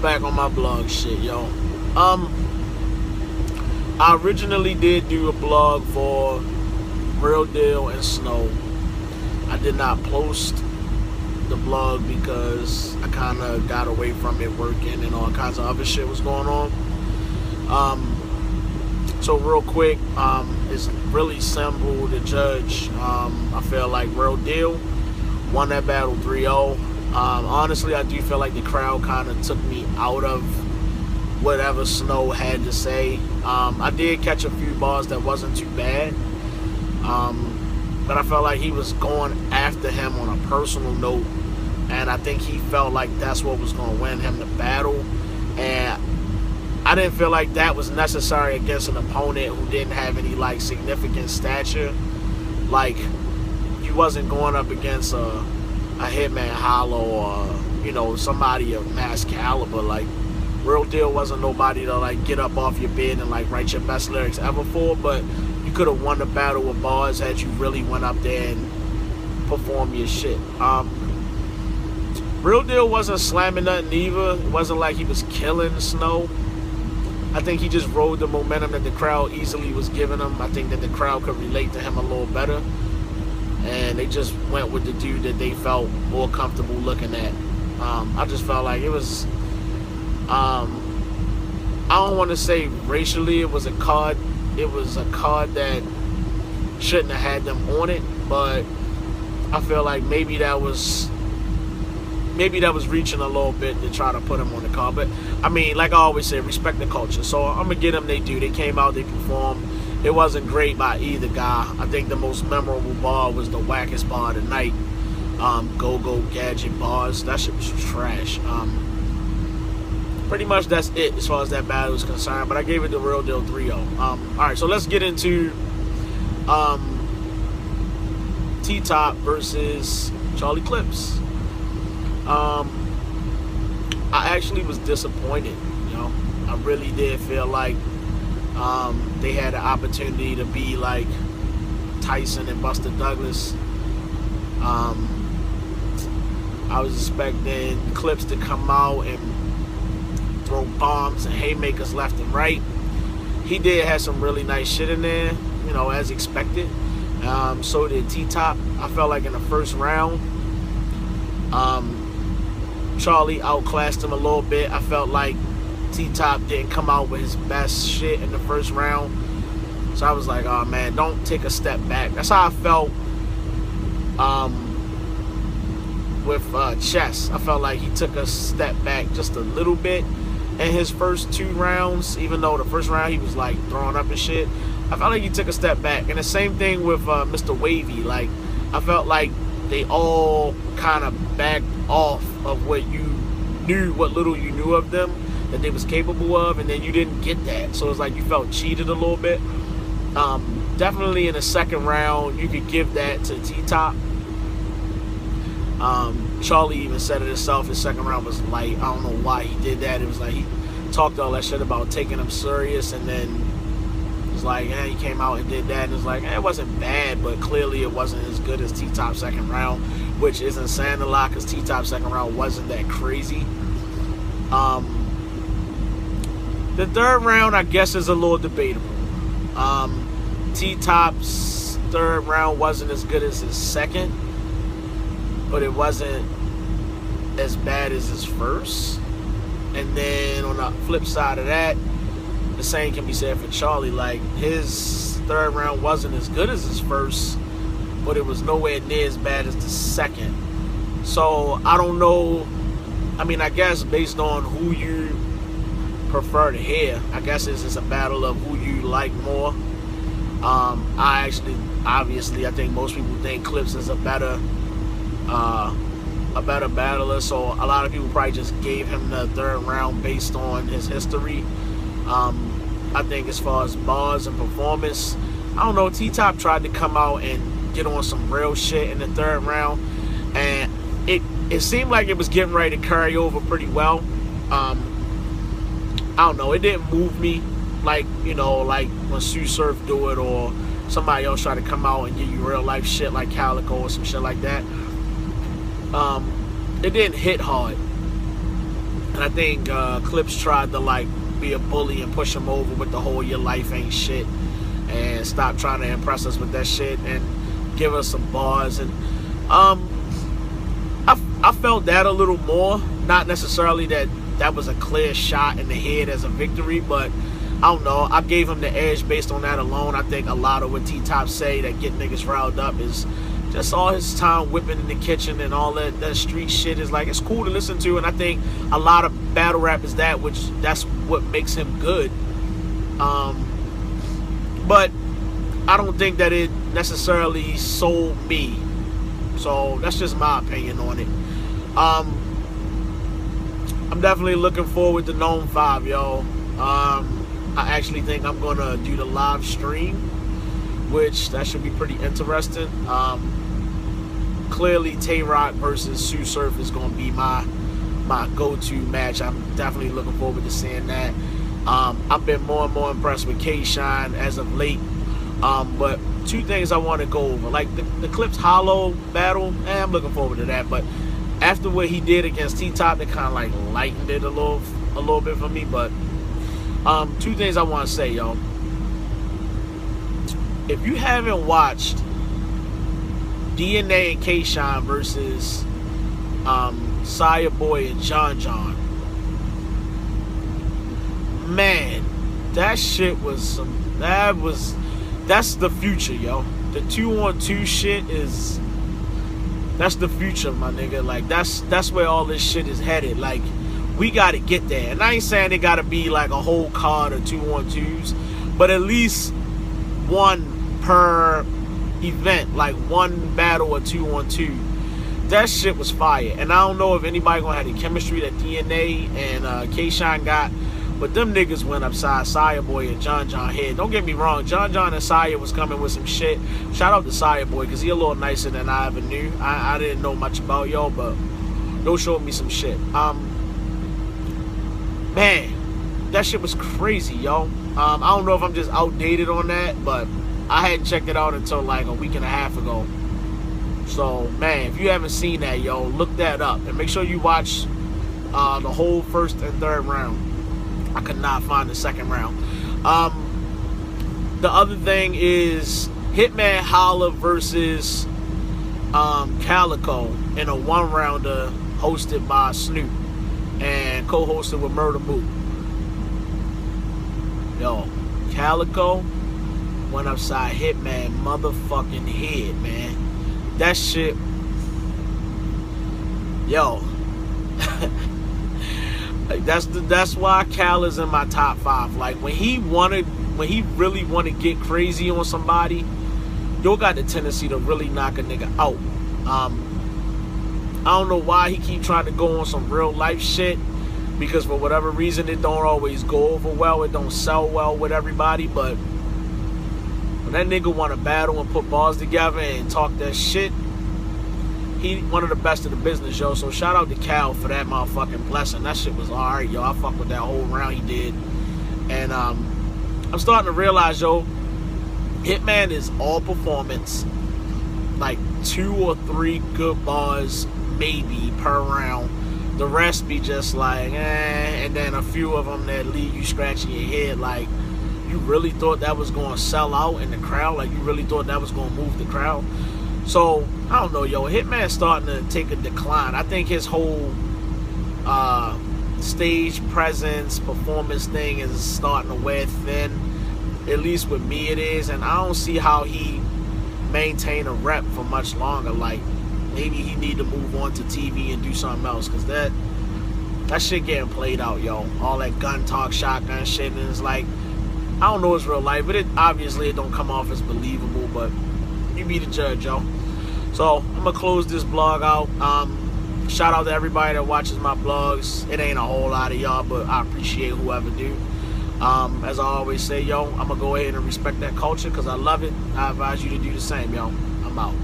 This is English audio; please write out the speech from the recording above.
back on my blog shit, yo. I originally did do a blog for Real Deal and Snow. I did not post the blog because I kind of got away from it working and all kinds of other shit was going on. So real quick, it's really simple to judge. I feel like Real Deal won that battle 3-0. Honestly, I do feel like the crowd kind of took me out of whatever Snow had to say. I did catch a few bars that wasn't too bad, but I felt like he was going after him on a personal note, and I think he felt like that's what was going to win him the battle, and I didn't feel like that was necessary against an opponent who didn't have any like significant stature. Like, you wasn't going up against a hitman, holla, or you know, somebody of mass caliber. Like, Real Deal wasn't nobody to like get up off your bed and like write your best lyrics ever for, but you could have won the battle with bars had you really went up there and performed your shit. Real Deal wasn't slamming nothing either. It wasn't like he was killing Snow. I think he just rode the momentum that the crowd easily was giving him. I think that the crowd could relate to him a little better, and they just went with the dude that they felt more comfortable looking at. I just felt like it was, I don't want to say racially it was a card that shouldn't have had them on it, but I feel like maybe that was reaching a little bit to try to put him on the card. But I mean, like I always say, respect the culture. So I'm gonna get them they do. They came out, they performed. It wasn't great by either guy. I think the most memorable bar was the wackest bar of the night. Go-Go Gadget bars. That shit was trash. Pretty much that's it as far as that battle is concerned. But I gave it the Real Deal 3-0. Alright, so let's get into T-Top versus Charlie Clips. I actually was disappointed, you know. I really did feel like they had an opportunity to be like Tyson and Buster Douglas. I was expecting Clips to come out and throw bombs and haymakers left and right. He did have some really nice shit in there, you know, as expected. So did T-Top. I felt like in the first round, Charlie outclassed him a little bit. I felt like T-Top didn't come out with his best shit in the first round. So I was like, oh man, don't take a step back. That's how I felt with Chess. I felt like he took a step back just a little bit in his first 2 rounds, even though the first round he was like throwing up and shit. I felt like he took a step back. And the same thing with Mr. Wavy. Like, I felt like they all kind of backed off of what you knew, what little you knew of them, that they was capable of, and then you didn't get that. So it's like you felt cheated a little bit. Definitely in the second round, you could give that to T-Top. Charlie even said it himself, his second round was light. I don't know why he did that. It was like he talked all that shit about taking him serious, and then it's like, he came out and did that, and it's like, it wasn't bad, but clearly it wasn't as good as T-Top's second round, which isn't saying a lot because T-Top's second round wasn't that crazy. The third round, I guess, is a little debatable. T-Top's third round wasn't as good as his second, but it wasn't as bad as his first. And then on the flip side of that, the same can be said for Charlie. Like, his third round wasn't as good as his first, but it was nowhere near as bad as the second. So I don't know. I mean, I guess based on who you prefer to hear, I guess it's just a battle of who you like more. Obviously, I think most people think Clips is a better battler, so a lot of people probably just gave him the third round based on his history. I think as far as bars and performance, I don't know, T-Top tried to come out and get on some real shit in the third round, and it seemed like it was getting ready to carry over pretty well. I don't know, it didn't move me like, you know, like when Sue Surf do it, or somebody else try to come out and give you real life shit like Calico or some shit like that. It didn't hit hard. And I think Clips tried to like be a bully and push him over with the whole "your life ain't shit" and stop trying to impress us with that shit and give us some bars. And I felt that a little more. Not necessarily that was a clear shot in the head as a victory, but I don't know. I gave him the edge based on that alone. I think a lot of what T-Top say that get niggas riled up is just all his time whipping in the kitchen and all that street shit is like, it's cool to listen to. And I think a lot of battle rap is that's what makes him good. But I don't think that it necessarily sold me. So that's just my opinion on it. I'm definitely looking forward to Gnome 5, yo. I actually think I'm gonna do the live stream, which that should be pretty interesting. Clearly Tay-Rock versus Sue Surf is gonna be my go-to match. I'm definitely looking forward to seeing that. I've been more and more impressed with K-Shine as of late. But two things I want to go over, like the Clips Hollow battle, I'm looking forward to that. But after what he did against T-Top, it kind of like lightened it a little bit for me. But two things I want to say, yo. If you haven't watched DNA and K-Shine versus Sire Boy and John John, man, that shit was some, that's the future, yo. The 2-on-2 shit that's the future, my nigga. Like, that's where all this shit is headed. Like, we gotta get there. And I ain't saying it gotta be like a whole card of 2-on-2s, but at least one per event, like one battle or 2-on-2. That shit was fire. And I don't know if anybody gonna have the chemistry that DNA and K-Shine got, but them niggas went upside Sire Boy and John John head. Don't get me wrong, John John and Sire was coming with some shit. Shout out to Sire Boy, because he a little nicer than I ever knew. I didn't know much about y'all, but those showed me some shit. Man, that shit was crazy, yo. I don't know if I'm just outdated on that, but I hadn't checked it out until like a week and a half ago. So, man, if you haven't seen that, yo, look that up. And make sure you watch the whole first and third round. I could not find the second round. The other thing is Hitman Holla versus Calico in a one-rounder hosted by Snoop and co-hosted with Murda Mook. Yo, Calico went upside Hitman motherfucking head, man. That shit, yo. Like, that's why Cal is in my top 5. Like, when he really wanted to get crazy on somebody, yo got the tendency to really knock a nigga out. I don't know why he keep trying to go on some real life shit, because for whatever reason it don't always go over well, it don't sell well with everybody. But when that nigga want to battle and put balls together and talk that shit, he one of the best in the business, yo. So shout out to Cal for that motherfucking blessing. That shit was alright, yo. I fuck with that whole round he did. And I'm starting to realize, yo, Hitman is all performance. Like 2 or 3 good bars maybe per round. The rest be just like, and then a few of them that leave you scratching your head like, you really thought that was going to sell out in the crowd? Like, you really thought that was going to move the crowd? So, I don't know, yo. Hitman's starting to take a decline. I think his whole stage presence, performance thing is starting to wear thin. At least with me it is. And I don't see how he maintain a rep for much longer. Like, maybe he need to move on to TV and do something else. Because that shit getting played out, yo. All that gun talk, shotgun shit. And it's like, I don't know his real life. But obviously it don't come off as believable. But you be the judge, yo. So I'm gonna close this blog out. Shout out to everybody that watches my blogs. It ain't a whole lot of y'all, but I appreciate whoever do. As I always say, yo, I'm gonna go ahead and respect that culture because I love it. I advise you to do the same, yo. I'm out.